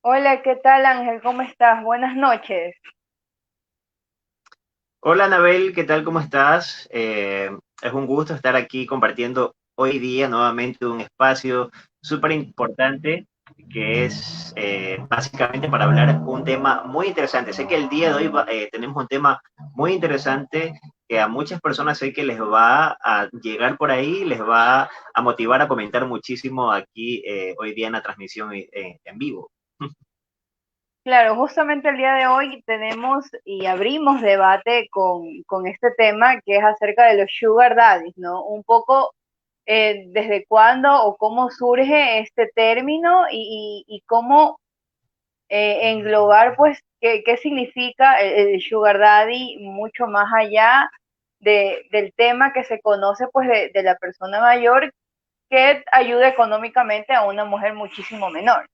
Hola, ¿qué tal Ángel? ¿Cómo estás? Buenas noches. Hola, Anabel, ¿qué tal? ¿Cómo estás? Es un gusto estar aquí compartiendo hoy día nuevamente un espacio súper importante que es básicamente para hablar un tema muy interesante. Sé que el día de hoy tenemos un tema muy interesante que a muchas personas sé que les va a llegar por ahí, les va a motivar a comentar muchísimo aquí hoy día en la transmisión en vivo. Claro, justamente el día de hoy tenemos y abrimos debate con este tema que es acerca de los sugar daddies, ¿no? Un poco desde cuándo o cómo surge este término y cómo englobar, pues, qué significa el sugar daddy mucho más allá del tema que se conoce, pues, de la persona mayor que ayuda económicamente a una mujer muchísimo menor.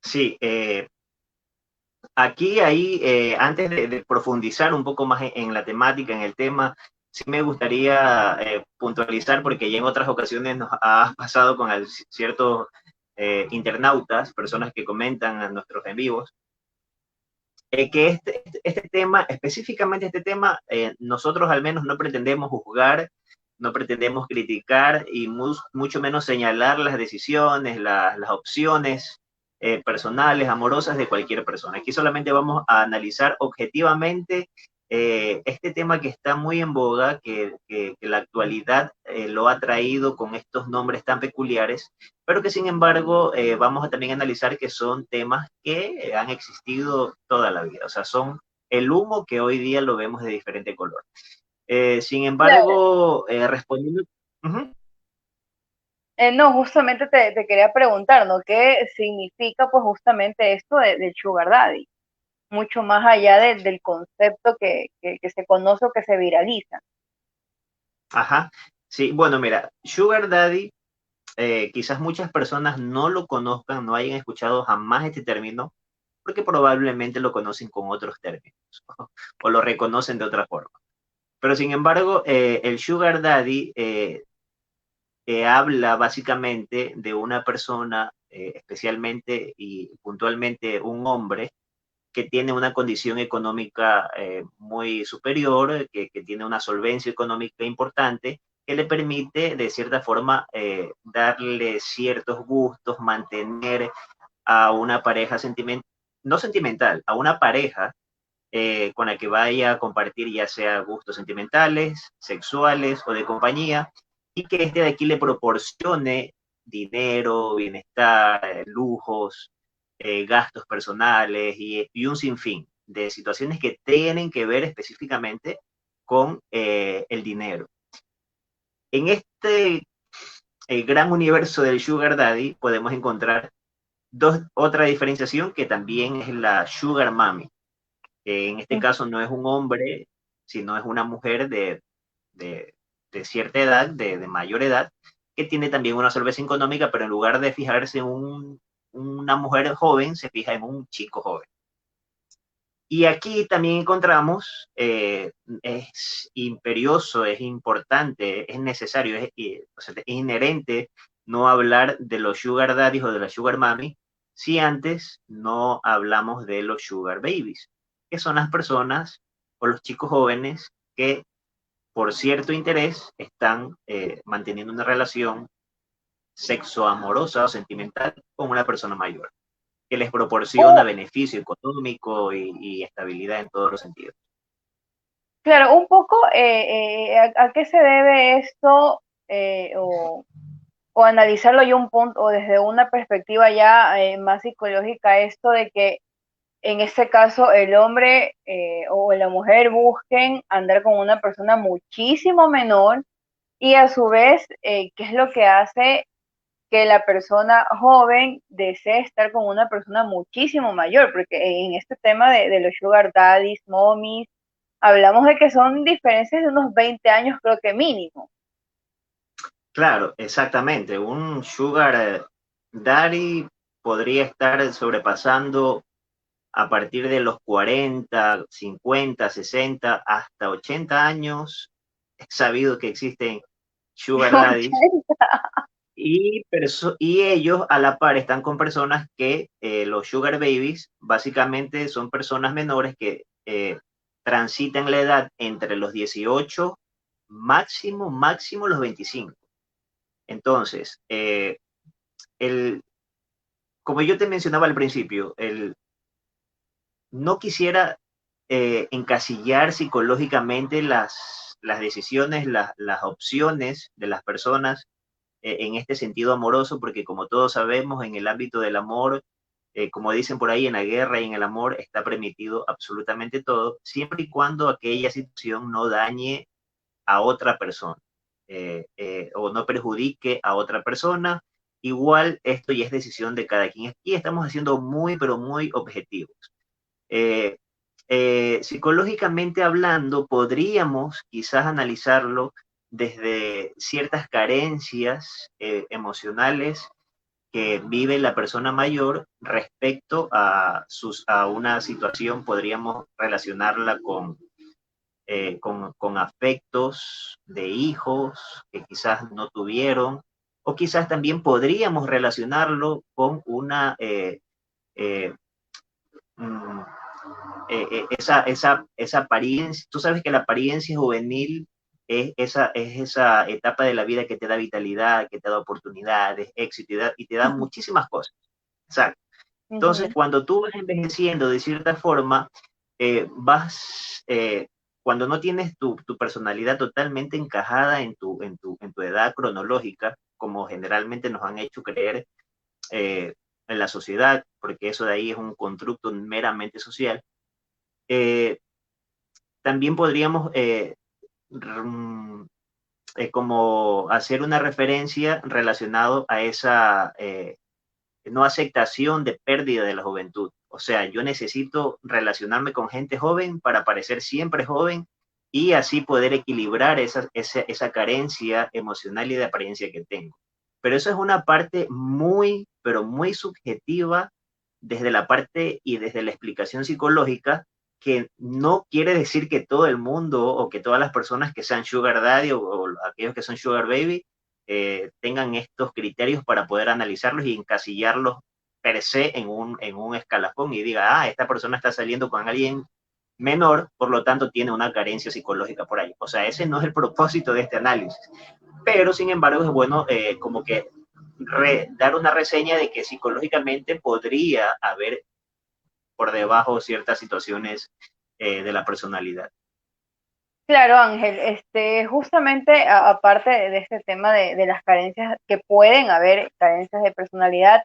Sí, aquí, ahí, antes de profundizar un poco más en la temática, en el tema, sí me gustaría puntualizar, porque ya en otras ocasiones nos ha pasado con ciertos internautas, personas que comentan a nuestros en vivos, que este tema, específicamente este tema, nosotros al menos no pretendemos juzgar, no pretendemos criticar y mucho menos señalar las decisiones, las opciones personales, amorosas de cualquier persona. Aquí solamente vamos a analizar objetivamente este tema que está muy en boga, que la actualidad lo ha traído con estos nombres tan peculiares, pero que sin embargo vamos a también analizar que son temas que han existido toda la vida, o sea, son el humo que hoy día lo vemos de diferente color. Sin Claro. embargo, respondiendo... Ujú. No, justamente te quería preguntar, ¿no? ¿Qué significa pues justamente esto del sugar daddy? Mucho más allá del concepto que se conoce o que se viraliza. Ajá, sí, bueno, mira, Sugar Daddy, quizás muchas personas no lo conozcan, no hayan escuchado jamás este término, porque probablemente lo conocen con otros términos o lo reconocen de otra forma. Pero sin embargo, el Sugar Daddy habla básicamente de una persona, especialmente y puntualmente un hombre, que tiene una condición económica muy superior, que tiene una solvencia económica importante, que le permite de cierta forma darle ciertos gustos, mantener a una pareja sentimental, no sentimental, a una pareja con la que vaya a compartir ya sea gustos sentimentales, sexuales o de compañía, y que este de aquí le proporcione dinero, bienestar, lujos, gastos personales y un sinfín de situaciones que tienen que ver específicamente con el dinero. En este gran universo del Sugar Daddy podemos encontrar otra diferenciación que también es la Sugar Mommy, que en este caso no es un hombre, sino es una mujer de, de cierta edad, de mayor edad, que tiene también una solvencia económica, pero en lugar de fijarse en una mujer joven, se fija en un chico joven. Y aquí también encontramos, es imperioso, es importante, es necesario, o sea, es inherente no hablar de los sugar daddies o de la sugar mommy si antes no hablamos de los sugar babies, que son las personas o los chicos jóvenes que por cierto interés están manteniendo una relación sexo amorosa o sentimental con una persona mayor que les proporciona beneficio económico y estabilidad en todos los sentidos. Claro, un poco a qué se debe esto o analizarlo yo un punto o desde una perspectiva ya más psicológica, esto de que en este caso el hombre o la mujer busquen andar con una persona muchísimo menor y a su vez, ¿qué es lo que hace que la persona joven desee estar con una persona muchísimo mayor? Porque en este tema de los sugar daddies, mommies, hablamos de que son diferencias de unos 20 años, creo que mínimo. Claro, exactamente. Un sugar daddy podría estar sobrepasando a partir de los 40, 50, 60, hasta 80 años. Es sabido que existen sugar daddies y ellos a la par están con personas que los sugar babies básicamente son personas menores que transitan la edad entre los 18 máximo los 25. Entonces, el, como yo te mencionaba al principio, no quisiera encasillar psicológicamente las decisiones, las opciones de las personas en este sentido amoroso, porque como todos sabemos, en el ámbito del amor, como dicen por ahí, en la guerra y en el amor está permitido absolutamente todo, siempre y cuando aquella situación no dañe a otra persona o no perjudique a otra persona. Igual esto ya es decisión de cada quien. Aquí estamos haciendo muy, pero muy objetivos. Eh, Psicológicamente hablando, podríamos quizás analizarlo desde ciertas carencias emocionales que vive la persona mayor respecto a una situación, podríamos relacionarla con afectos de hijos que quizás no tuvieron, o quizás también podríamos relacionarlo con eh, mm, esa apariencia. Tú sabes que la apariencia juvenil es esa etapa de la vida que te da vitalidad, que te da oportunidades, éxito y te da muchísimas cosas. Exacto. Entonces, Ujú. cuando tú vas envejeciendo de cierta forma, vas, cuando no tienes tu personalidad totalmente encajada en tu edad cronológica, como generalmente nos han hecho creer eh, en la sociedad, porque eso de ahí es un constructo meramente social, eh, también podríamos como hacer una referencia relacionado a esa no aceptación de pérdida de la juventud. O sea, yo necesito relacionarme con gente joven para parecer siempre joven y así poder equilibrar esa carencia emocional y de apariencia que tengo. Pero eso es una parte muy, pero muy subjetiva desde la parte y desde la explicación psicológica, que no quiere decir que todo el mundo o que todas las personas que sean sugar daddy o aquellos que son sugar baby tengan estos criterios para poder analizarlos y encasillarlos per se en un escalafón y diga, esta persona está saliendo con alguien menor, por lo tanto tiene una carencia psicológica por ahí. O sea, ese no es el propósito de este análisis. Pero, sin embargo, es bueno como que dar una reseña de que psicológicamente podría haber por debajo ciertas situaciones de la personalidad. Claro, Ángel, justamente aparte de este tema de las carencias, que pueden haber carencias de personalidad,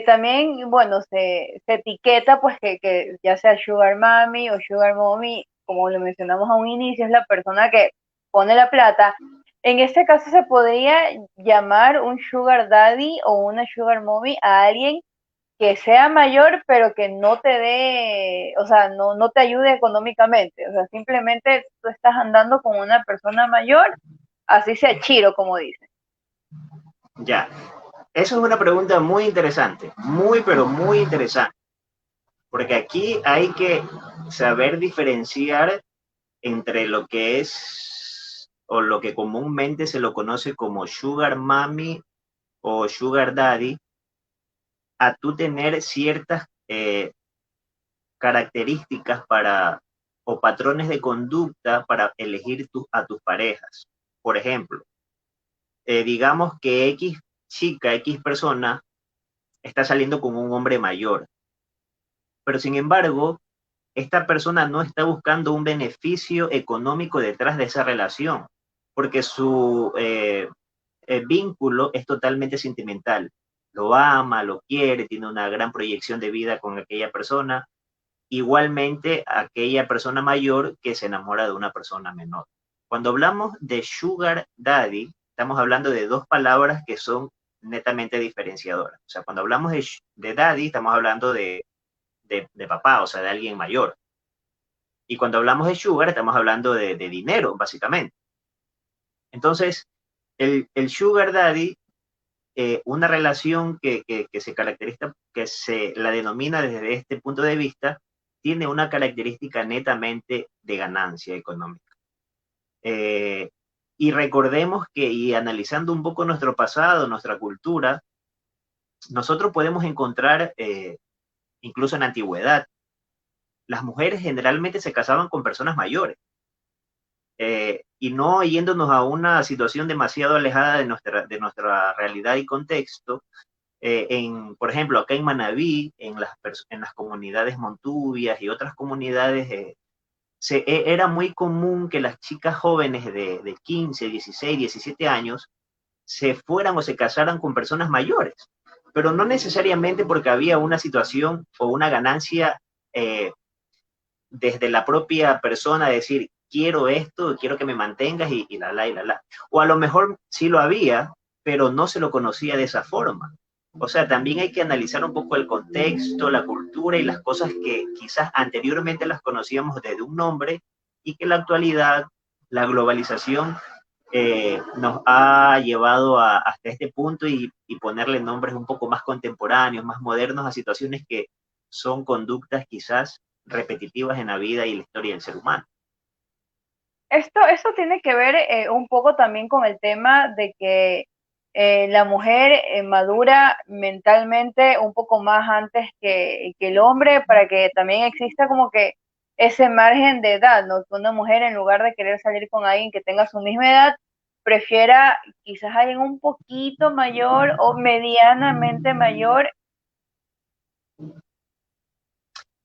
también, bueno, se etiqueta pues que ya sea Sugar Mami o Sugar Mommy, como lo mencionamos a un inicio, es la persona que pone la plata. En este caso se podría llamar un Sugar Daddy o una Sugar Mommy a alguien que sea mayor, pero que no te dé, o sea, no te ayude económicamente. O sea, simplemente tú estás andando con una persona mayor, así sea chiro, como dicen. Ya, eso es una pregunta muy interesante, muy, pero muy interesante, porque aquí hay que saber diferenciar entre lo que es o lo que comúnmente se lo conoce como sugar mommy o sugar daddy, a tú tener ciertas características o patrones de conducta para elegir a tus parejas. Por ejemplo, digamos que X chica, X persona está saliendo con un hombre mayor, pero sin embargo, esta persona no está buscando un beneficio económico detrás de esa relación, porque su vínculo es totalmente sentimental. Lo ama, lo quiere, tiene una gran proyección de vida con aquella persona. Igualmente, aquella persona mayor que se enamora de una persona menor. Cuando hablamos de sugar daddy, estamos hablando de dos palabras que son netamente diferenciadoras. O sea, cuando hablamos de daddy, estamos hablando de papá, o sea, de alguien mayor. Y cuando hablamos de sugar, estamos hablando de dinero, básicamente. Entonces, el sugar daddy, una relación que se caracteriza, que se la denomina desde este punto de vista, tiene una característica netamente de ganancia económica. Eh, Y recordemos que, y analizando un poco nuestro pasado, nuestra cultura, nosotros podemos encontrar, incluso en la antigüedad, las mujeres generalmente se casaban con personas mayores. Y no yéndonos a una situación demasiado alejada de nuestra realidad y contexto, por ejemplo, acá en Manabí, en las comunidades montubias y otras comunidades, era muy común que las chicas jóvenes de 15, 16, 17 años se fueran o se casaran con personas mayores, pero no necesariamente porque había una situación o una ganancia eh, desde la propia persona, decir, quiero esto, quiero que me mantengas y la, la, y la, la. O a lo mejor sí lo había, pero no se lo conocía de esa forma. O sea, también hay que analizar un poco el contexto, la cultura y las cosas que quizás anteriormente las conocíamos desde un nombre y que en la actualidad, la globalización nos ha llevado hasta este punto y ponerle nombres un poco más contemporáneos, más modernos a situaciones que son conductas quizás repetitivas en la vida y la historia del ser humano. Esto tiene que ver un poco también con el tema de que la mujer madura mentalmente un poco más antes que el hombre para que también exista como que ese margen de edad, ¿no? Que una mujer en lugar de querer salir con alguien que tenga su misma edad, prefiera quizás alguien un poquito mayor o medianamente mayor.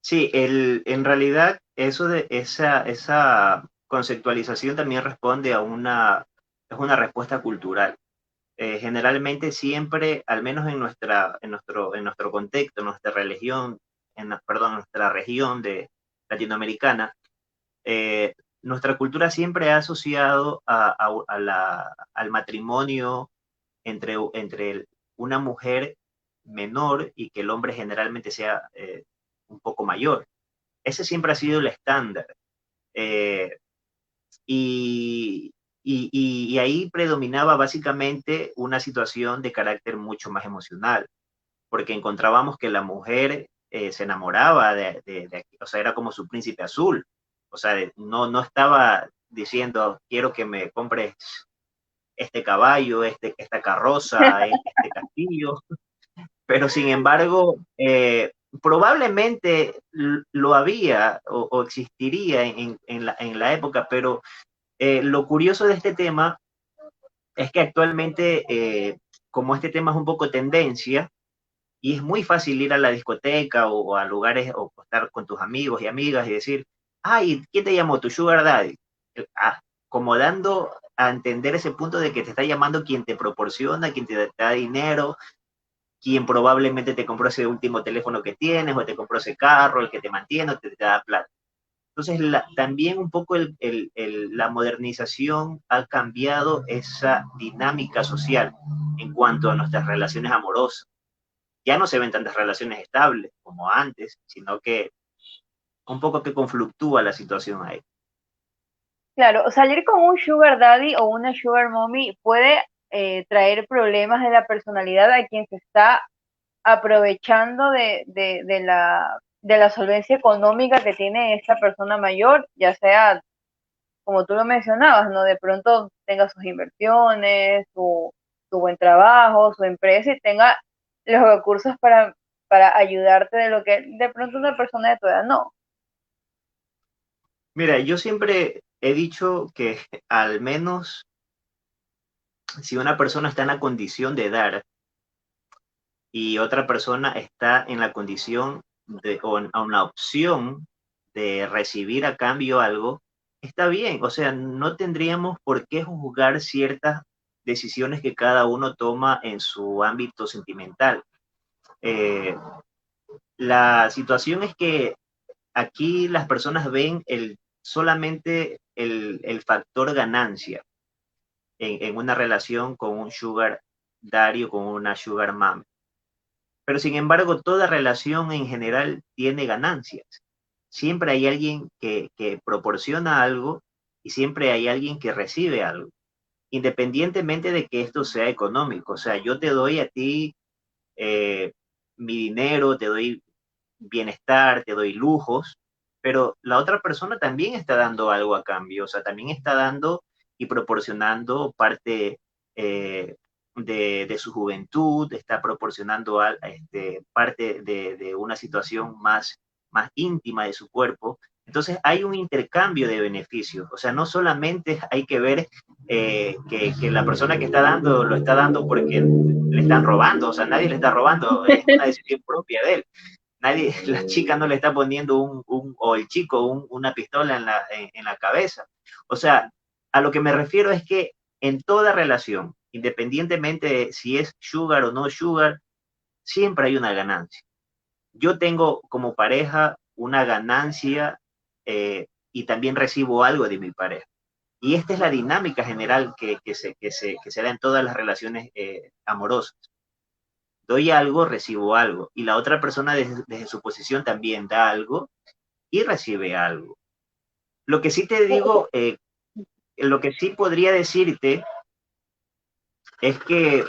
Sí, en realidad eso de esa conceptualización también responde a es una respuesta cultural. Generalmente siempre, al menos en nuestro contexto, en nuestra religión, perdón, en nuestra región latinoamericana, nuestra cultura siempre ha asociado al matrimonio entre una mujer menor y que el hombre generalmente sea un poco mayor. Ese siempre ha sido el estándar. Eh, y, y ahí predominaba básicamente una situación de carácter mucho más emocional, porque encontrábamos que la mujer se enamoraba o sea, era como su príncipe azul. O sea, no estaba diciendo, quiero que me compres este caballo, esta carroza, este castillo, pero sin embargo, probablemente lo había o existiría en la época, pero lo curioso de este tema es que actualmente, como este tema es un poco tendencia, y es muy fácil ir a la discoteca o a lugares o estar con tus amigos y amigas y decir, ay, ¿quién te llamó? Tu sugar daddy. Ah, como dando a entender ese punto de que te está llamando quien te proporciona, quien te da dinero, quien probablemente te compró ese último teléfono que tienes, o te compró ese carro, el que te mantiene, o te da plata. Entonces, también un poco la modernización ha cambiado esa dinámica social en cuanto a nuestras relaciones amorosas. Ya no se ven tantas relaciones estables como antes, sino que un poco que confluctúa la situación ahí. Claro, salir con un sugar daddy o una sugar mommy puede traer problemas de la personalidad a quien se está aprovechando de la solvencia económica que tiene esta persona mayor, ya sea, como tú lo mencionabas, ¿no? De pronto tenga sus inversiones, su buen trabajo, su empresa y tenga los recursos para ayudarte de lo que de pronto una persona de tu edad no. Mira, yo siempre he dicho que al menos si una persona está en la condición de dar y otra persona está en la condición o en una opción de recibir a cambio algo, está bien. O sea, no tendríamos por qué juzgar ciertas decisiones que cada uno toma en su ámbito sentimental. Eh, la situación es que aquí las personas ven solamente el factor ganancia en una relación con un sugar daddy o con una sugar mom. Pero sin embargo, toda relación en general tiene ganancias. Siempre hay alguien que proporciona algo y siempre hay alguien que recibe algo, independientemente de que esto sea económico. O sea, yo te doy a ti eh, mi dinero, te doy bienestar, te doy lujos, pero la otra persona también está dando algo a cambio, o sea, también está dando y proporcionando parte de su juventud, está proporcionando parte de una situación más íntima de su cuerpo. Entonces hay un intercambio de beneficios, o sea, no solamente hay que ver que la persona que está dando lo está dando porque le están robando, o sea, nadie le está robando, es una decisión propia de él. Nadie, la chica no le está poniendo o el chico una pistola en la cabeza. O sea, a lo que me refiero es que en toda relación, independientemente de si es sugar o no sugar, siempre hay una ganancia. Yo tengo como pareja una ganancia y también recibo algo de mi pareja. Y esta es la dinámica general que se da en todas las relaciones amorosas. Doy algo, recibo algo. Y la otra persona desde su posición también da algo y recibe algo. Lo que sí te digo, lo que sí podría decirte es que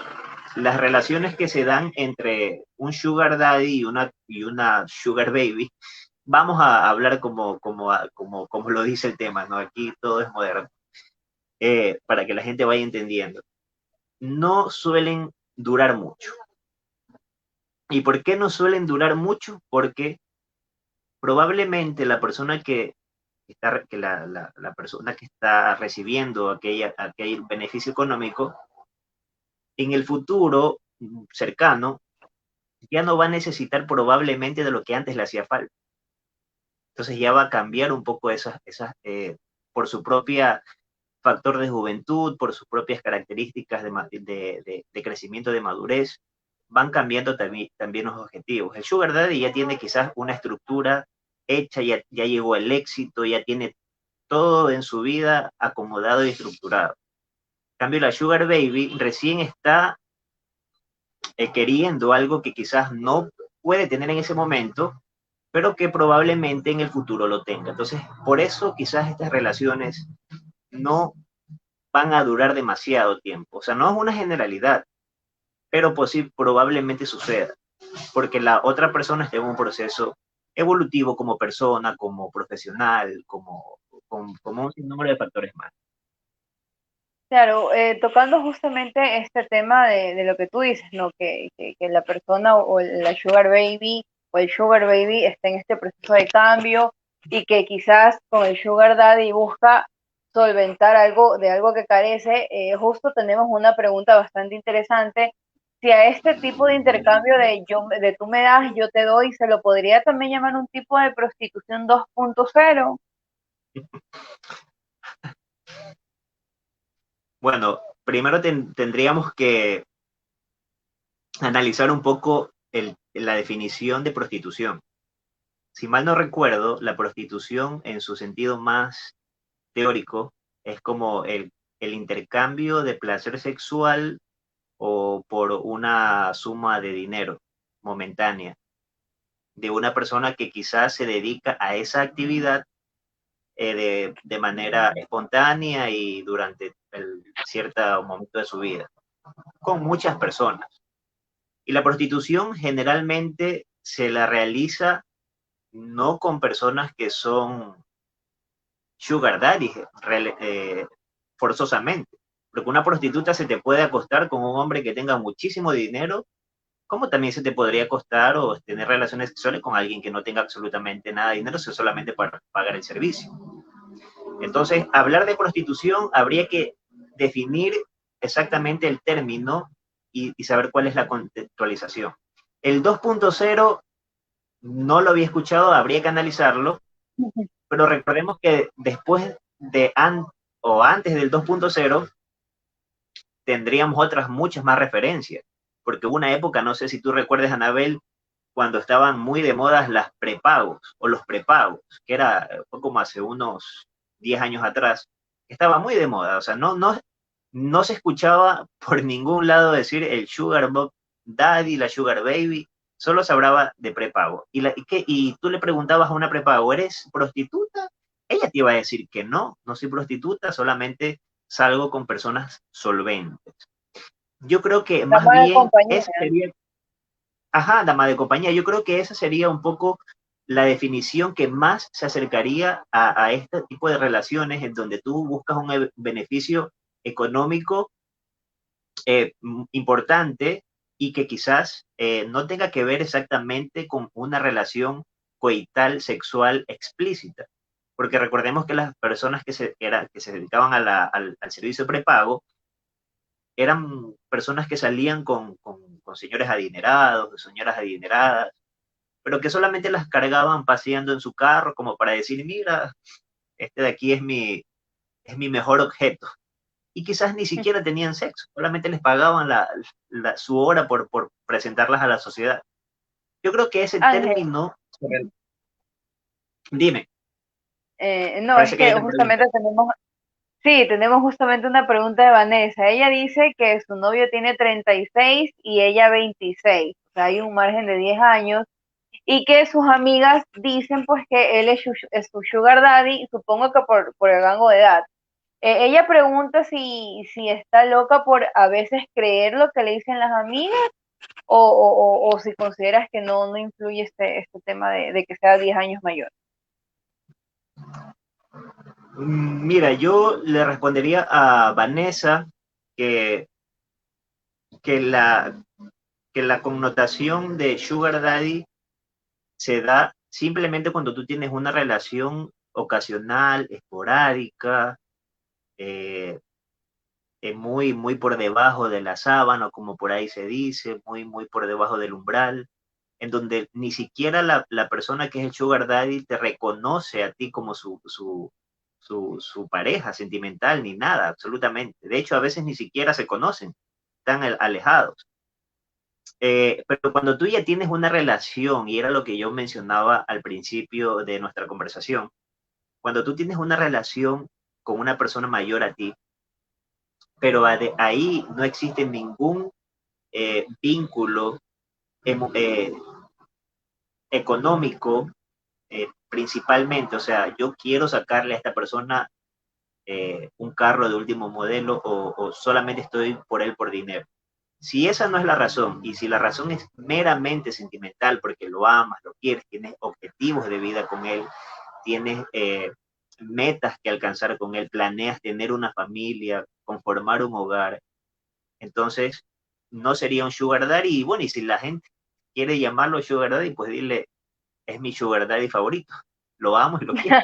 las relaciones que se dan entre un sugar daddy y una sugar baby, vamos a hablar como lo dice el tema, ¿no? Aquí todo es moderno, para que la gente vaya entendiendo. No suelen durar mucho. ¿Y por qué no suelen durar mucho? Porque probablemente la persona la persona que está recibiendo aquel beneficio económico, en el futuro cercano, ya no va a necesitar probablemente de lo que antes le hacía falta. Entonces ya va a cambiar un poco por su propia factor de juventud, por sus propias características de crecimiento, de madurez, van cambiando también los objetivos. El Sugar Daddy ya tiene quizás una estructura hecha, ya llegó el éxito, ya tiene todo en su vida acomodado y estructurado. En cambio, la Sugar Baby recién está queriendo algo que quizás no puede tener en ese momento, pero que probablemente en el futuro lo tenga. Entonces, por eso quizás estas relaciones no van a durar demasiado tiempo. O sea, no es una generalidad, pero pues sí, probablemente suceda, porque la otra persona está en un proceso evolutivo como persona, como profesional, como un sinnúmero de factores más. Claro, tocando justamente este tema de lo que tú dices, ¿no? Que la persona o la sugar baby o el sugar baby está en este proceso de cambio y que quizás con el sugar daddy busca solventar algo que carece. Justo tenemos una pregunta bastante interesante. Si a este tipo de intercambio de tú me das, yo te doy, ¿se lo podría también llamar un tipo de prostitución 2.0? Bueno, primero tendríamos que analizar un poco la definición de prostitución. Si mal no recuerdo, la prostitución en su sentido más teórico es como el intercambio de placer sexual o por una suma de dinero momentánea de una persona que quizás se dedica a esa actividad de manera espontánea y durante cierto momento de su vida, con muchas personas. Y la prostitución generalmente se la realiza no con personas que son sugar daddy forzosamente, porque una prostituta se te puede acostar con un hombre que tenga muchísimo dinero, como también se te podría acostar o tener relaciones sexuales con alguien que no tenga absolutamente nada de dinero, sino solamente para pagar el servicio. Entonces, hablar de prostitución habría que definir exactamente el término y saber cuál es la contextualización. El 2.0 no lo había escuchado, habría que analizarlo, pero recordemos que después o antes del 2.0 tendríamos otras muchas más referencias, porque hubo una época, no sé si tú recuerdas, Anabel, cuando estaban muy de moda las prepagos o los prepagos, fue como hace unos 10 años atrás, estaba muy de moda, o sea, no se escuchaba por ningún lado decir el sugar daddy, la sugar baby, solo se hablaba de prepago. Y tú le preguntabas a una prepago, ¿eres prostituta? Ella te iba a decir que no soy prostituta, solamente salgo con personas solventes. Yo creo que La más mala bien compañía. esa sería, ajá, dama de compañía, yo creo que esa sería un poco la definición que más se acercaría a este tipo de relaciones en donde tú buscas un beneficio económico importante y que quizás no tenga que ver exactamente con una relación coital sexual explícita. Porque recordemos que las personas que se dedicaban al servicio prepago eran personas que salían con señores adinerados, señoras adineradas, pero que solamente las cargaban paseando en su carro como para decir, mira, este de aquí es mi mejor objeto. Y quizás ni siquiera tenían sexo, solamente les pagaban su hora por presentarlas a la sociedad. Yo creo que ese Ángel, término, dime, no, es parece que hay que una pregunta. justamente tenemos justamente una pregunta de Vanessa. Ella dice que su novio tiene 36 y ella 26, o sea, hay un margen de 10 años, y que sus amigas dicen pues que él es su sugar daddy, supongo que por el rango de edad. Ella pregunta si está loca por a veces creer lo que le dicen las amigas o si consideras que no influye este tema de que sea 10 años mayor. Mira, yo le respondería a Vanessa que, que, la, que la connotación de sugar daddy se da simplemente cuando tú tienes una relación ocasional, esporádica, eh, muy por debajo de la sábana, como por ahí se dice, muy por debajo del umbral, en donde ni siquiera la persona que es el sugar daddy te reconoce a ti como su pareja sentimental, ni nada, absolutamente. De hecho, a veces ni siquiera se conocen, están alejados. Pero cuando tú ya tienes una relación, y era lo que yo mencionaba al principio de nuestra conversación, cuando tú tienes una relación con una persona mayor a ti, pero ahí no existe ningún vínculo eh, económico principalmente, o sea, yo quiero sacarle a esta persona un carro de último modelo o solamente estoy por él por dinero. Si esa no es la razón y si la razón es meramente sentimental porque lo amas, lo quieres, tienes objetivos de vida con él, tienes metas que alcanzar con él, planeas tener una familia, conformar un hogar, entonces no sería un sugar daddy. Y bueno, y si la gente quiere llamarlo sugar daddy, pues dile, es mi sugar daddy favorito, lo amo y lo quiero.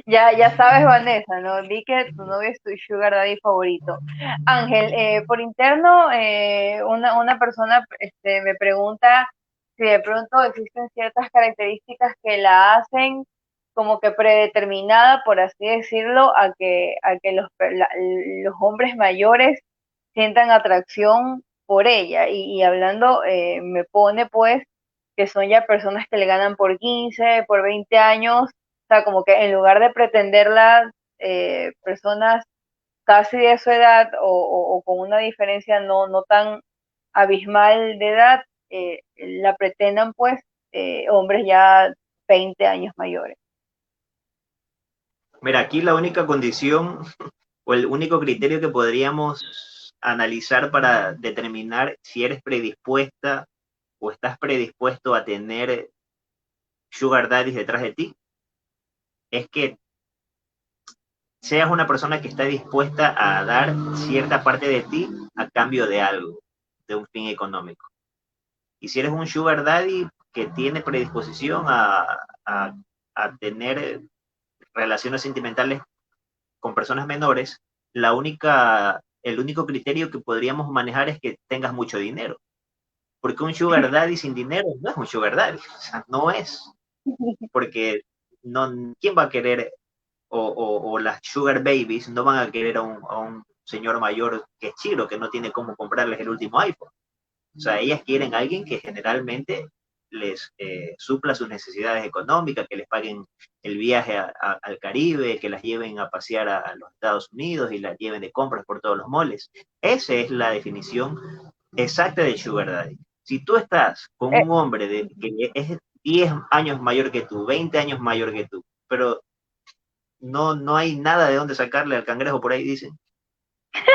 Ya sabes, Vanessa, ¿no? Vi que tu novio es tu sugar daddy favorito. Ángel, por interno, una persona me pregunta si de pronto existen ciertas características que la hacen como que predeterminada, por así decirlo, a que los hombres mayores sientan atracción por ella. Y hablando, me pone pues que son ya personas que le ganan por 15 por 20 años, o sea, como que en lugar de pretenderlas personas casi de su edad o con una diferencia no tan abismal de edad, la pretendan pues hombres ya 20 años mayores. Mira, aquí la única condición o el único criterio que podríamos analizar para determinar si eres predispuesta o estás predispuesto a tener sugar daddies detrás de ti es que seas una persona que está dispuesta a dar cierta parte de ti a cambio de algo, de un fin económico. Y si eres un sugar daddy que tiene predisposición a tener relaciones sentimentales con personas menores, el único criterio que podríamos manejar es que tengas mucho dinero. Porque un sugar daddy sin dinero no es un sugar daddy, o sea, no es. Porque no, ¿quién va a querer, o las sugar babies no van a querer a un señor mayor que es chiro, que no tiene cómo comprarles el último iPhone? O sea, ellas quieren a alguien que generalmente les supla sus necesidades económicas, que les paguen el viaje al Caribe, que las lleven a pasear a los Estados Unidos y las lleven de compras por todos los moles. Esa es la definición exacta de Sugar Daddy. Si tú estás con Eh, un hombre que es 10 años mayor que tú, 20 años mayor que tú, pero no hay nada de dónde sacarle al cangrejo por ahí, dicen,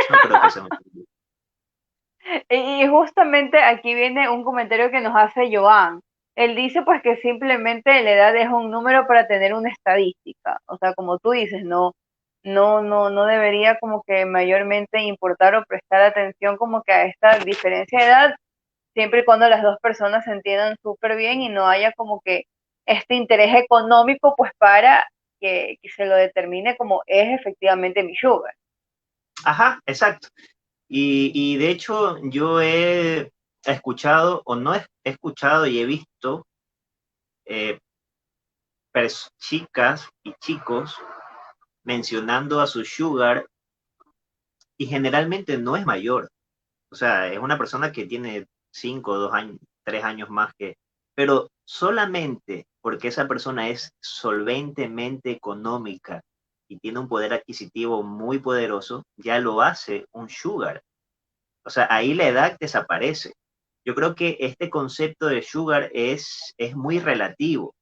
no creo que sea un... y justamente aquí viene un comentario que nos hace Joan. Él dice pues que simplemente la edad es un número para tener una estadística. O sea, como tú dices, no debería como que mayormente importar o prestar atención como que a esta diferencia de edad, siempre y cuando las dos personas se entiendan súper bien y no haya como que este interés económico pues para que se lo determine como es efectivamente mi sugar. Ajá, exacto. Y de hecho yo he escuchado, o no he escuchado y he visto eh, chicas y chicos mencionando a su sugar y generalmente no es mayor. O sea, es una persona que tiene 5, 2 años, 3 años más que, pero solamente porque esa persona es solventemente económica y tiene un poder adquisitivo muy poderoso, ya lo hace un sugar. O sea, ahí la edad desaparece. Yo creo que este concepto de sugar es muy relativo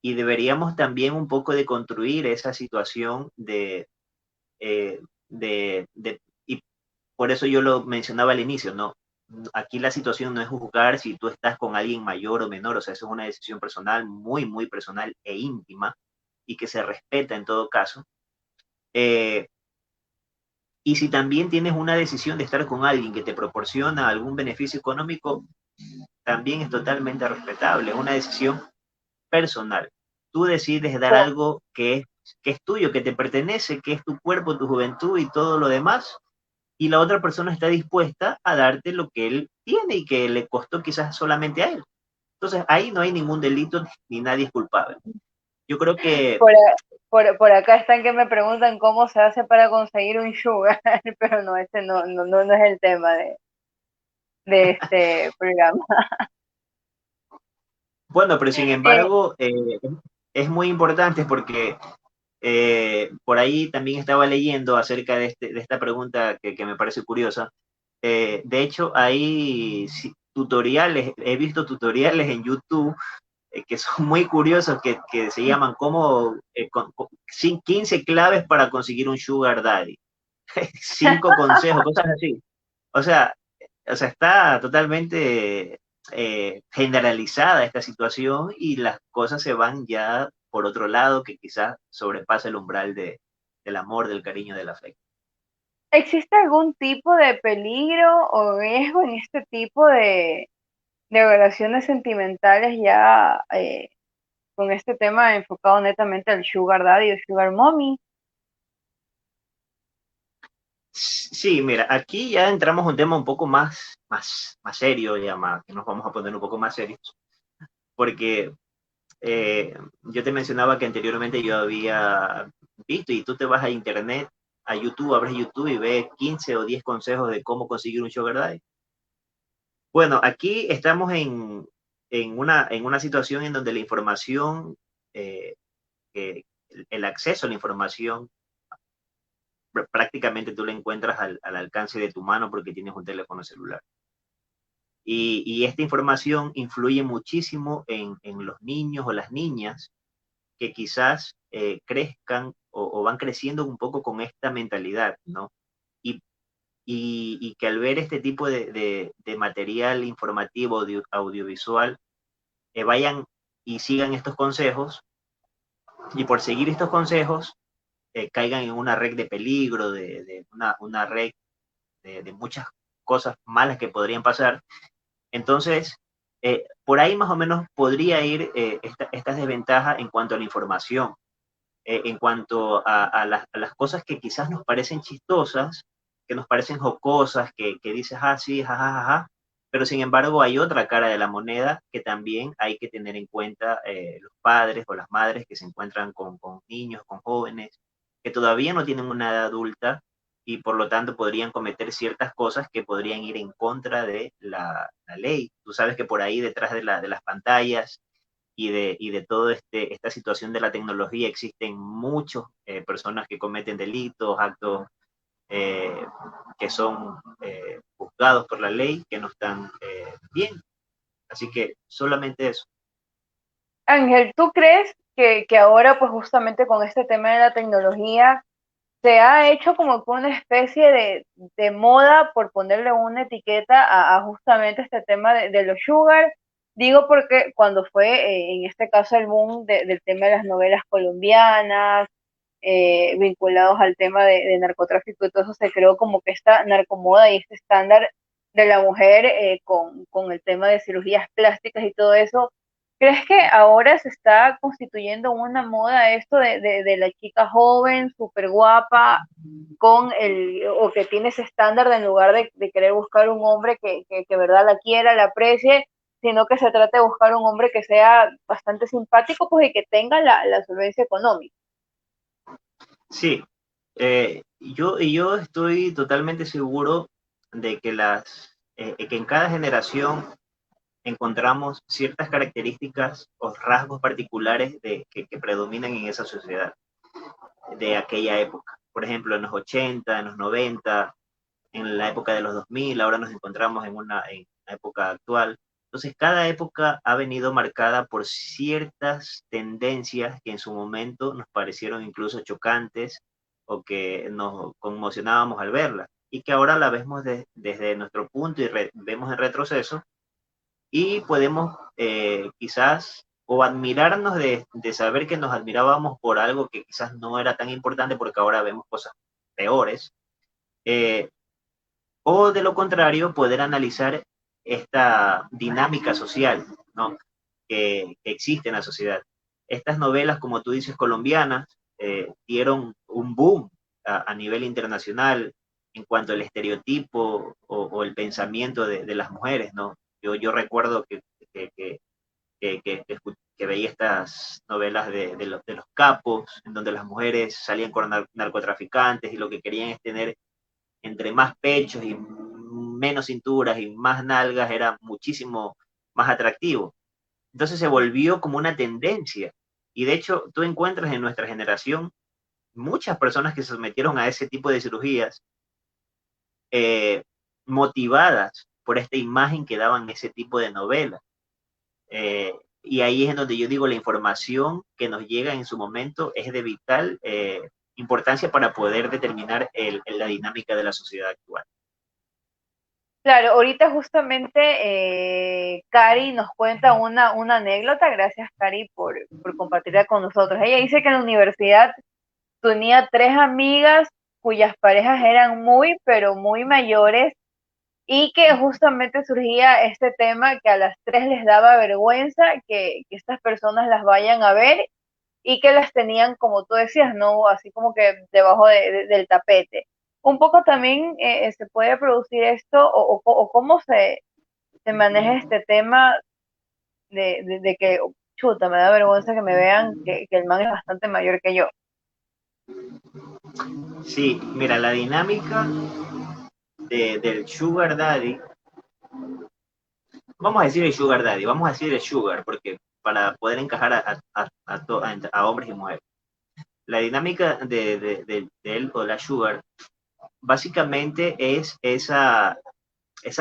y deberíamos también un poco de construir esa situación eh, y por eso yo lo mencionaba al inicio, ¿no? Aquí la situación no es juzgar si tú estás con alguien mayor o menor, o sea, eso es una decisión personal, muy, muy personal e íntima y que se respeta en todo caso. Eh, y si también tienes una decisión de estar con alguien que te proporciona algún beneficio económico, también es totalmente respetable, es una decisión personal. Tú decides dar algo que es tuyo, que te pertenece, que es tu cuerpo, tu juventud y todo lo demás, y la otra persona está dispuesta a darte lo que él tiene y que le costó quizás solamente a él. Entonces ahí no hay ningún delito ni nadie es culpable. Yo creo que, Por, por acá están que me preguntan cómo se hace para conseguir un sugar, pero no, este no es el tema de este programa. bueno, pero sin Eh, embargo, es muy importante porque por ahí también estaba leyendo acerca de esta pregunta que me parece curiosa. De hecho, hay tutoriales, he visto tutoriales en YouTube que son muy curiosos, que se llaman como 15 claves para conseguir un sugar daddy, 5 consejos, cosas así. O sea, está totalmente generalizada esta situación y las cosas se van ya por otro lado que quizás sobrepasa el umbral del amor, del cariño, del afecto. ¿Existe algún tipo de peligro o riesgo en este tipo de relaciones sentimentales ya con este tema enfocado netamente al sugar daddy o sugar mommy? Sí, mira, aquí ya entramos a un tema un poco más serio, ya más, que nos vamos a poner un poco más serios, porque yo te mencionaba que anteriormente yo había visto y tú te vas a internet, a YouTube, abres YouTube y ves 15 o 10 consejos de cómo conseguir un sugar daddy. Bueno, aquí estamos en una situación en donde la información, eh, el acceso a la información, prácticamente tú la encuentras al alcance de tu mano porque tienes un teléfono celular. Y esta información influye muchísimo en los niños o las niñas que quizás crezcan o van creciendo un poco con esta mentalidad, ¿no? Y, y que al ver este tipo de material informativo audiovisual, vayan y sigan estos consejos y por seguir estos consejos caigan en una red de peligro, de una red de muchas cosas malas que podrían pasar. Entonces, por ahí más o menos podría ir estas desventajas en cuanto a la información, en cuanto a las cosas que quizás nos parecen chistosas, que nos parecen jocosas, que dices, ah, sí, jajaja, ja, ja, ja, pero sin embargo hay otra cara de la moneda que también hay que tener en cuenta los padres o las madres que se encuentran con niños, con jóvenes, que todavía no tienen una edad adulta y por lo tanto podrían cometer ciertas cosas que podrían ir en contra de la ley. Tú sabes que por ahí detrás de las pantallas y de toda esta situación de la tecnología existen muchas personas que cometen delitos, actos eh, que son juzgados por la ley, que no están bien. Así que solamente eso. Ángel, ¿tú crees que ahora pues justamente con este tema de la tecnología se ha hecho como que una especie de moda, por ponerle una etiqueta a justamente este tema de los sugar? Digo porque cuando fue, en este caso, el boom del tema de las novelas colombianas, vinculados al tema de narcotráfico y todo eso, se creó como que esta narcomoda y este estándar de la mujer con el tema de cirugías plásticas y todo eso. ¿Crees que ahora se está constituyendo una moda esto de la chica joven, súper guapa, con o que tiene ese estándar de en lugar de querer buscar un hombre que verdad la quiera, la aprecie, sino que se trate de buscar un hombre que sea bastante simpático, pues y que tenga la solvencia económica? Sí, yo estoy totalmente seguro de que que en cada generación encontramos ciertas características o rasgos particulares que predominan en esa sociedad de aquella época. Por ejemplo, en los 80, en los 90, en la época de los 2000, ahora nos encontramos en una época actual. Entonces, cada época ha venido marcada por ciertas tendencias que en su momento nos parecieron incluso chocantes o que nos conmocionábamos al verlas y que ahora la vemos desde nuestro punto y vemos en retroceso y podemos quizás o admirarnos de saber que nos admirábamos por algo que quizás no era tan importante porque ahora vemos cosas peores, eh, o de lo contrario, poder analizar esta dinámica social, ¿no? Que existe en la sociedad. Estas novelas, como tú dices, colombianas, dieron un boom a nivel internacional en cuanto al estereotipo o el pensamiento de las mujeres, ¿no? Yo recuerdo que, que, que veía estas novelas de los capos, en donde las mujeres salían con narcotraficantes y lo que querían es tener entre más pechos y menos cinturas y más nalgas era muchísimo más atractivo. Entonces se volvió como una tendencia. Y de hecho, tú encuentras en nuestra generación muchas personas que se sometieron a ese tipo de cirugías eh, motivadas por esta imagen que daban ese tipo de novelas. Y ahí es en donde yo digo, la información que nos llega en su momento es de vital importancia para poder determinar la dinámica de la sociedad actual. Claro, ahorita justamente Cari nos cuenta una anécdota, gracias Cari por compartirla con nosotros. Ella dice que en la universidad tenía tres amigas cuyas parejas eran muy, pero muy mayores y que justamente surgía este tema que a las tres les daba vergüenza que estas personas las vayan a ver y que las tenían, como tú decías, ¿no? Así como que debajo del tapete. Un poco también se puede producir esto o cómo se maneja este tema de que, chuta, me da vergüenza que me vean que el man es bastante mayor que yo. Sí, mira, la dinámica del Sugar Daddy, vamos a decir el Sugar Daddy, vamos a decir el Sugar, porque para poder encajar a hombres y mujeres. La dinámica de él o la Sugar básicamente es esa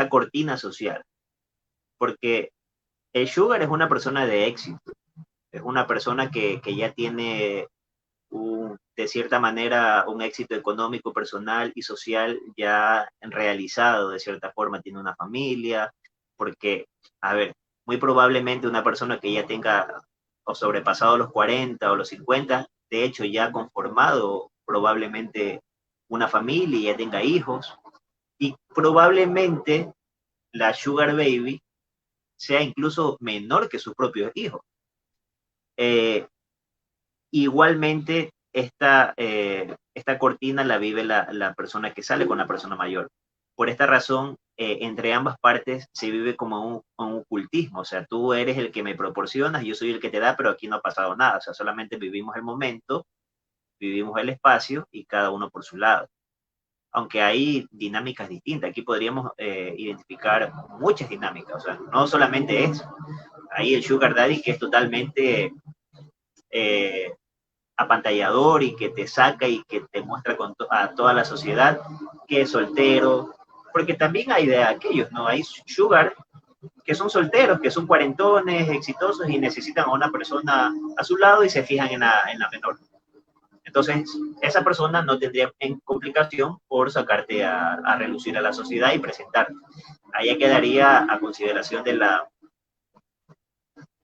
cortina social, porque el Sugar es una persona de éxito, es una persona que ya tiene de cierta manera un éxito económico, personal y social ya realizado, de cierta forma tiene una familia, porque, a ver, muy probablemente una persona que ya tenga o sobrepasado los 40 o los 50, de hecho ya ha conformado probablemente una familia y ya tenga hijos, y probablemente la Sugar Baby sea incluso menor que sus propios hijos. Eh, Igualmente, esta cortina la vive la persona que sale con la persona mayor. Por esta razón, entre ambas partes se vive como un ocultismo. O sea, tú eres el que me proporcionas, yo soy el que te da, pero aquí no ha pasado nada. O sea, solamente vivimos el momento, vivimos el espacio y cada uno por su lado. Aunque hay dinámicas distintas, aquí podríamos identificar muchas dinámicas. O sea, no solamente eso. Hay el Sugar Daddy que es totalmente eh, apantallador y que te saca y que te muestra a toda la sociedad que es soltero, porque también hay de aquellos, ¿no? Hay sugar que son solteros, que son cuarentones, exitosos y necesitan a una persona a su lado y se fijan en la menor. Entonces, esa persona no tendría en complicación por sacarte a relucir a la sociedad y presentarte. Ahí quedaría a consideración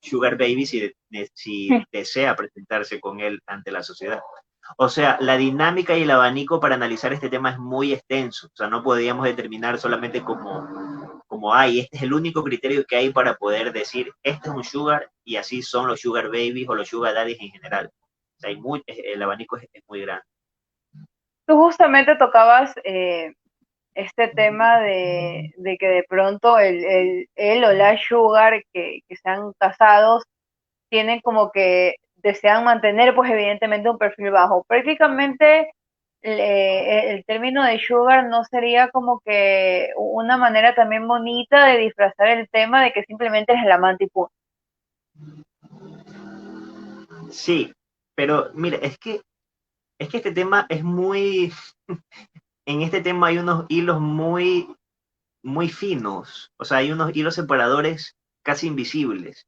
sugar baby si desea presentarse con él ante la sociedad. O sea, la dinámica y el abanico para analizar este tema es muy extenso. O sea, no podríamos determinar solamente como hay, este es el único criterio que hay para poder decir, este es un sugar y así son los sugar babies o los sugar daddies en general. O sea, el abanico es muy grande. Tú justamente tocabas este tema de que de pronto él o la sugar que sean casados tienen como que desean mantener pues evidentemente un perfil bajo. Prácticamente el término de sugar no sería como que una manera también bonita de disfrazar el tema de que simplemente es el amante y punto. Sí, pero mira, es que este tema es muy, en este tema hay unos hilos muy finos, o sea, hay unos hilos separadores casi invisibles.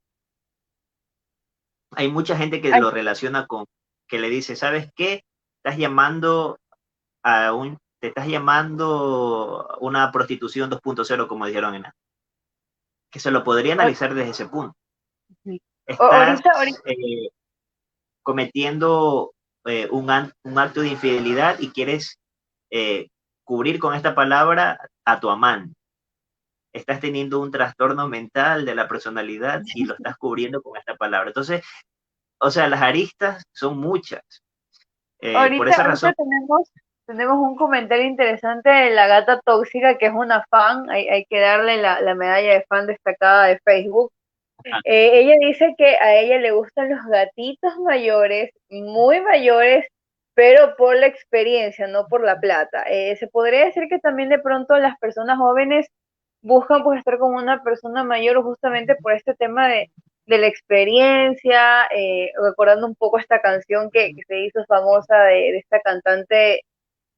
Hay mucha gente que Ay, lo relaciona con, que le dice, ¿sabes qué? Te estás llamando una prostitución 2.0, como dijeron que se lo podría analizar desde ese punto. Estás ahorita, eh, cometiendo un acto de infidelidad y quieres eh, cubrir con esta palabra a tu amante. Estás teniendo un trastorno mental de la personalidad y lo estás cubriendo con esta palabra. Entonces, o sea, las aristas son muchas. Por esa ahorita razón, tenemos un comentario interesante de la gata tóxica que es una fan, hay que darle la medalla de fan destacada de Facebook. Ella dice que a ella le gustan los gatitos mayores, muy mayores, pero por la experiencia, no por la plata. Se podría decir que también de pronto las personas jóvenes buscan pues estar con una persona mayor justamente por este tema de la experiencia, recordando un poco esta canción que se hizo famosa de esta cantante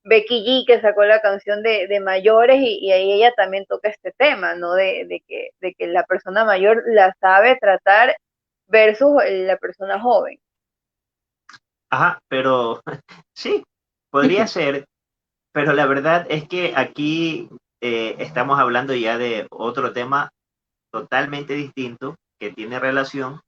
Becky G, que sacó la canción de mayores y ahí ella también toca este tema, ¿no? De que la persona mayor la sabe tratar versus la persona joven. ajá, pero sí, podría ser, pero la verdad es que aquí estamos hablando ya de otro tema totalmente distinto que tiene relación,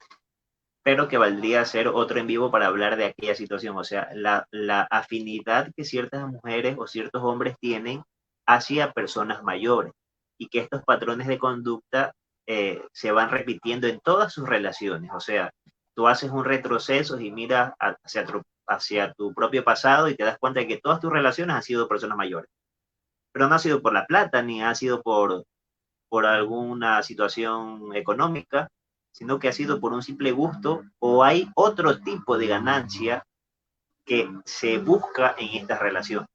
pero que valdría ser otro en vivo para hablar de aquella situación. O sea, la afinidad que ciertas mujeres o ciertos hombres tienen hacia personas mayores y que estos patrones de conducta se van repitiendo en todas sus relaciones. O sea, tú haces un retroceso y miras hacia tu propio pasado y te das cuenta de que todas tus relaciones han sido personas mayores. Pero no ha sido por la plata, ni ha sido por alguna situación económica, sino que ha sido por un simple gusto o hay otro tipo de ganancia que se busca en estas relaciones.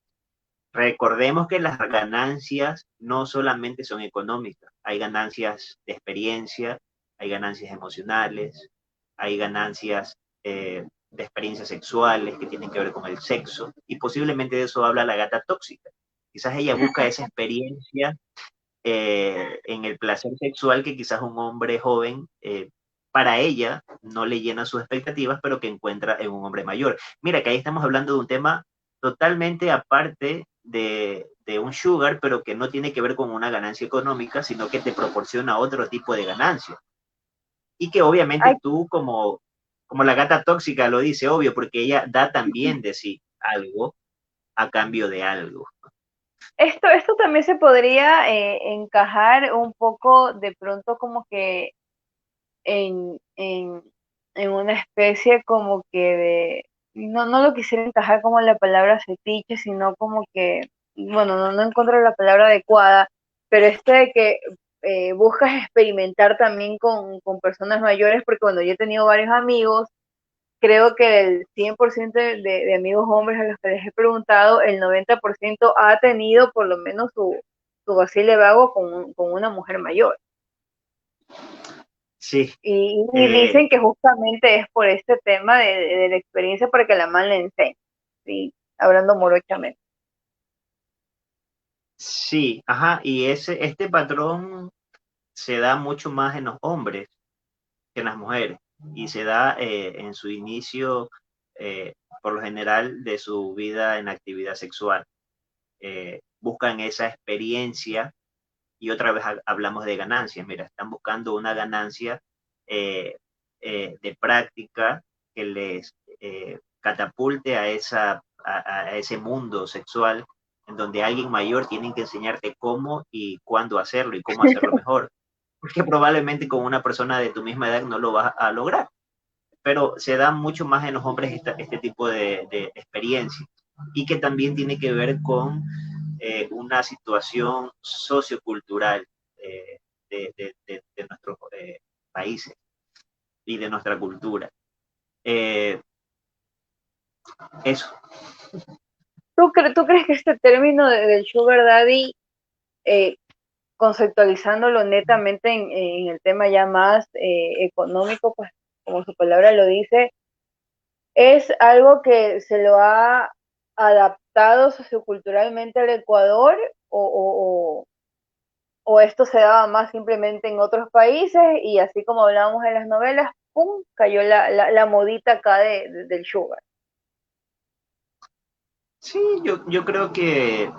Recordemos que las ganancias no solamente son económicas, hay ganancias de experiencia, hay ganancias emocionales, hay ganancias de experiencias sexuales que tienen que ver con el sexo, y posiblemente de eso habla la gata tóxica. Quizás ella busca esa experiencia en el placer sexual que quizás un hombre joven, para ella, no le llena sus expectativas, pero que encuentra en un hombre mayor. Mira que ahí estamos hablando de un tema totalmente aparte de un sugar, pero que no tiene que ver con una ganancia económica, sino que te proporciona otro tipo de ganancia. Y que Ay, obviamente tú como la gata tóxica lo dice, obvio, porque ella da también de sí algo a cambio de algo. esto también se podría encajar un poco de pronto como que en, en, en una especie como que no lo quisiera encajar como la palabra fetiche, sino como que, bueno, no encuentro la palabra adecuada, pero este de que buscas experimentar también con personas mayores, porque bueno, yo he tenido varios amigos, creo que el 100% de amigos hombres a los que les he preguntado, el 90% ha tenido por lo menos su vacile vago con una mujer mayor. Sí, Y eh, dicen que justamente es por este tema de la experiencia para que la man le enseñe, ¿sí? Hablando morochamente. sí, ajá, y este patrón se da mucho más en los hombres que en las mujeres y se da en su inicio, por lo general, de su vida en actividad sexual. Buscan esa experiencia y otra vez hablamos de ganancias. Mira, están buscando una ganancia de práctica que les catapulte a ese mundo sexual en donde alguien mayor tiene que enseñarte cómo y cuándo hacerlo y cómo hacerlo mejor. Porque probablemente con una persona de tu misma edad no lo vas a lograr. Pero se da mucho más en los hombres este tipo de experiencia y que también tiene que ver con una situación sociocultural de nuestros países y de nuestra cultura. Eh, eso. ¿Tú crees que este término del sugar daddy, eh, conceptualizándolo netamente en el tema ya más económico, pues como su palabra lo dice, es algo que se lo ha adaptado socioculturalmente al Ecuador o esto se daba más simplemente en otros países y así como hablábamos en las novelas, ¡pum!, cayó la modita acá del sugar? Sí, yo creo que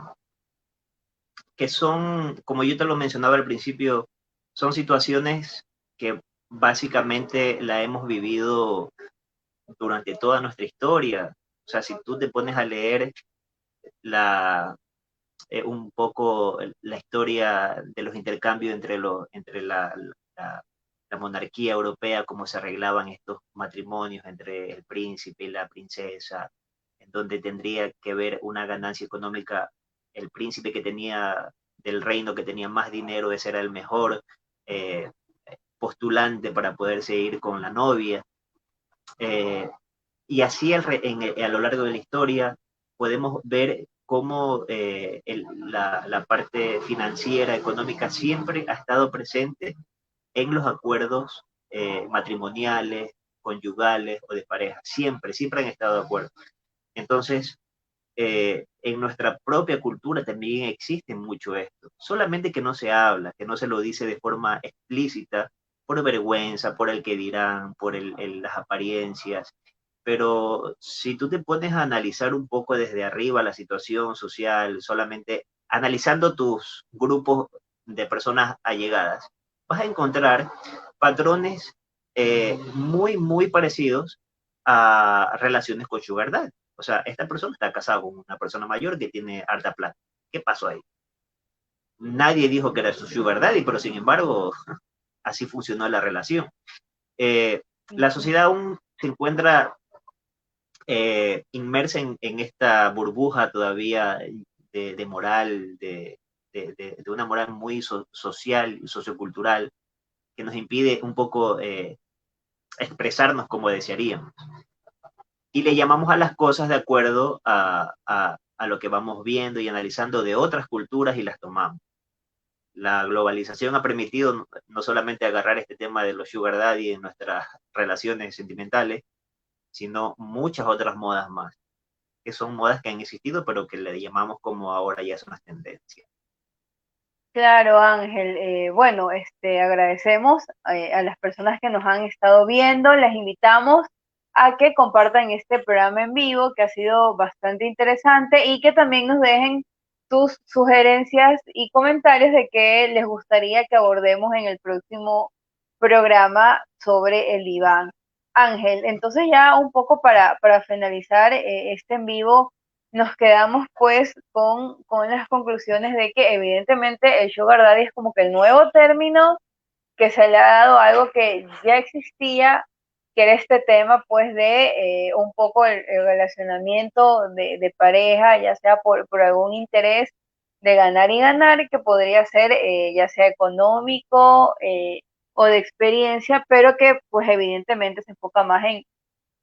son, como yo te lo mencionaba al principio, son situaciones que básicamente la hemos vivido durante toda nuestra historia. O sea, si tú te pones a leer la, un poco la historia de los intercambios entre la monarquía europea, cómo se arreglaban estos matrimonios entre el príncipe y la princesa, en donde tendría que ver una ganancia económica, el príncipe que tenía del reino, que tenía más dinero, ese era el mejor eh, postulante para poder seguir con la novia. Eh, y así a lo largo de la historia podemos ver cómo la parte financiera, económica, siempre ha estado presente en los acuerdos matrimoniales, conyugales o de pareja. Siempre, siempre han estado de acuerdo. Entonces, en nuestra propia cultura también existe mucho esto, solamente que no se habla, que no se lo dice de forma explícita, por vergüenza, por el que dirán, por las apariencias, pero si tú te pones a analizar un poco desde arriba la situación social, solamente analizando tus grupos de personas allegadas, vas a encontrar patrones muy parecidos a relaciones con Sugar Daddy. O sea, esta persona está casada con una persona mayor que tiene harta plata. ¿Qué pasó ahí? Nadie dijo que era su Sugar Daddy, pero sin embargo, así funcionó la relación. La sociedad aún se encuentra inmersa en esta burbuja todavía de moral, de una moral muy social y sociocultural que nos impide un poco expresarnos como desearíamos. Y le llamamos a las cosas de acuerdo a lo que vamos viendo y analizando de otras culturas y las tomamos. La globalización ha permitido no solamente agarrar este tema de los sugar daddy en nuestras relaciones sentimentales, sino muchas otras modas más, que son modas que han existido, pero que le llamamos como ahora ya son las tendencias. Claro, Ángel. Bueno, agradecemos a las personas que nos han estado viendo. Les invitamos a que compartan este programa en vivo, que ha sido bastante interesante, y que también nos dejen sus sugerencias y comentarios de qué les gustaría que abordemos en el próximo programa sobre el diván. Ángel, entonces ya un poco para finalizar este en vivo, nos quedamos pues con las conclusiones de que evidentemente el sugar daddy es como que el nuevo término que se le ha dado a algo que ya existía, que era este tema pues de un poco el relacionamiento de pareja, ya sea por algún interés de ganar y ganar, que podría ser ya sea económico o de experiencia, pero que pues evidentemente se enfoca más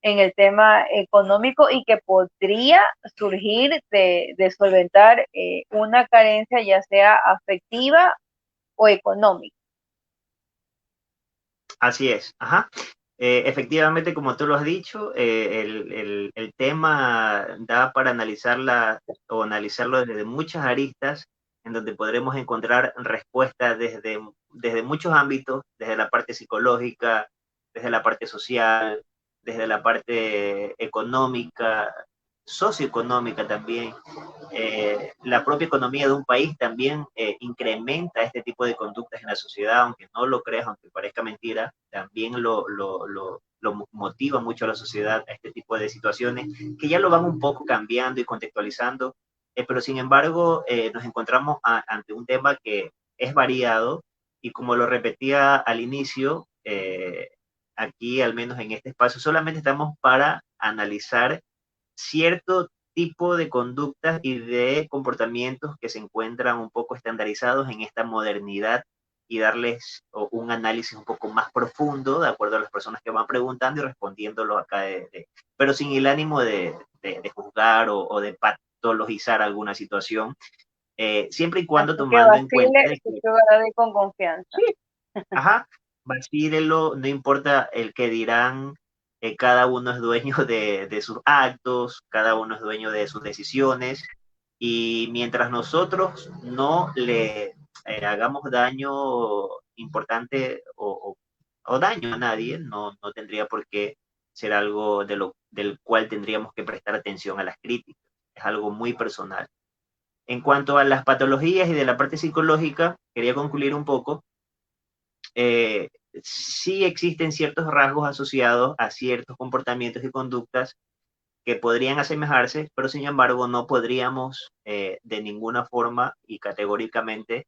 en el tema económico y que podría surgir de solventar una carencia ya sea afectiva o económica. Así es, ajá. Efectivamente, como tú lo has dicho, el tema da para analizarla o analizarlo desde muchas aristas, en donde podremos encontrar respuestas desde muchos ámbitos, desde la parte psicológica, desde la parte social, desde la parte económica. socioeconómica también. La propia economía de un país también incrementa este tipo de conductas en la sociedad, aunque no lo creas, aunque parezca mentira, también lo motiva mucho a la sociedad a este tipo de situaciones que ya lo van un poco cambiando y contextualizando, pero sin embargo nos encontramos ante un tema que es variado y como lo repetía al inicio, aquí al menos en este espacio solamente estamos para analizar cierto tipo de conductas y de comportamientos que se encuentran un poco estandarizados en esta modernidad y darles un análisis un poco más profundo de acuerdo a las personas que van preguntando y respondiéndolo acá, pero sin el ánimo de juzgar o de patologizar alguna situación, siempre y cuando Así que tomando en cuenta vacile de su que, sugar daddy con confianza. sí, ajá, vacílelo, no importa el que dirán, cada uno es dueño de sus actos, cada uno es dueño de sus decisiones, y mientras nosotros no le hagamos daño importante o daño a nadie, no tendría por qué ser algo del cual tendríamos que prestar atención a las críticas. Es algo muy personal. En cuanto a las patologías y de la parte psicológica, quería concluir un poco. eh, sí existen ciertos rasgos asociados a ciertos comportamientos y conductas que podrían asemejarse, pero sin embargo no podríamos de ninguna forma y categóricamente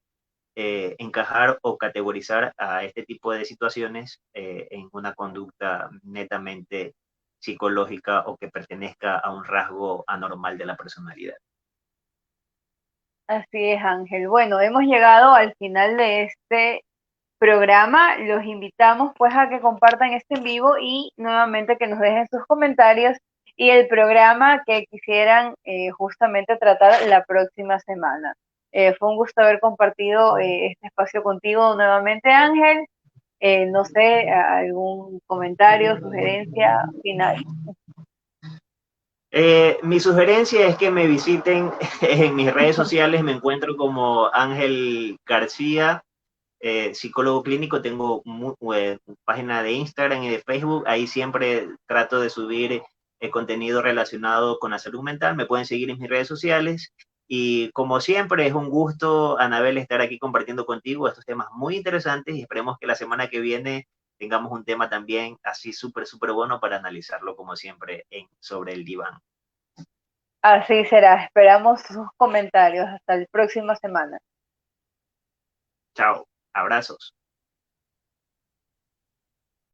encajar o categorizar a este tipo de situaciones en una conducta netamente psicológica o que pertenezca a un rasgo anormal de la personalidad. Así es, Ángel. Bueno, hemos llegado al final de este programa. Los invitamos pues a que compartan este en vivo y nuevamente que nos dejen sus comentarios y el programa que quisieran justamente tratar la próxima semana. Fue un gusto haber compartido este espacio contigo nuevamente, Ángel. No sé, algún comentario, sugerencia final. Mi sugerencia es que me visiten en mis redes sociales, me encuentro como Ángel García, psicólogo clínico, tengo página de Instagram y de Facebook, ahí siempre trato de subir contenido relacionado con la salud mental, me pueden seguir en mis redes sociales y como siempre es un gusto, Anabel, estar aquí compartiendo contigo estos temas muy interesantes y esperemos que la semana que viene tengamos un tema también así súper bueno para analizarlo como siempre sobre el diván. Así será. Esperamos sus comentarios. Hasta la próxima semana. Chao, abrazos.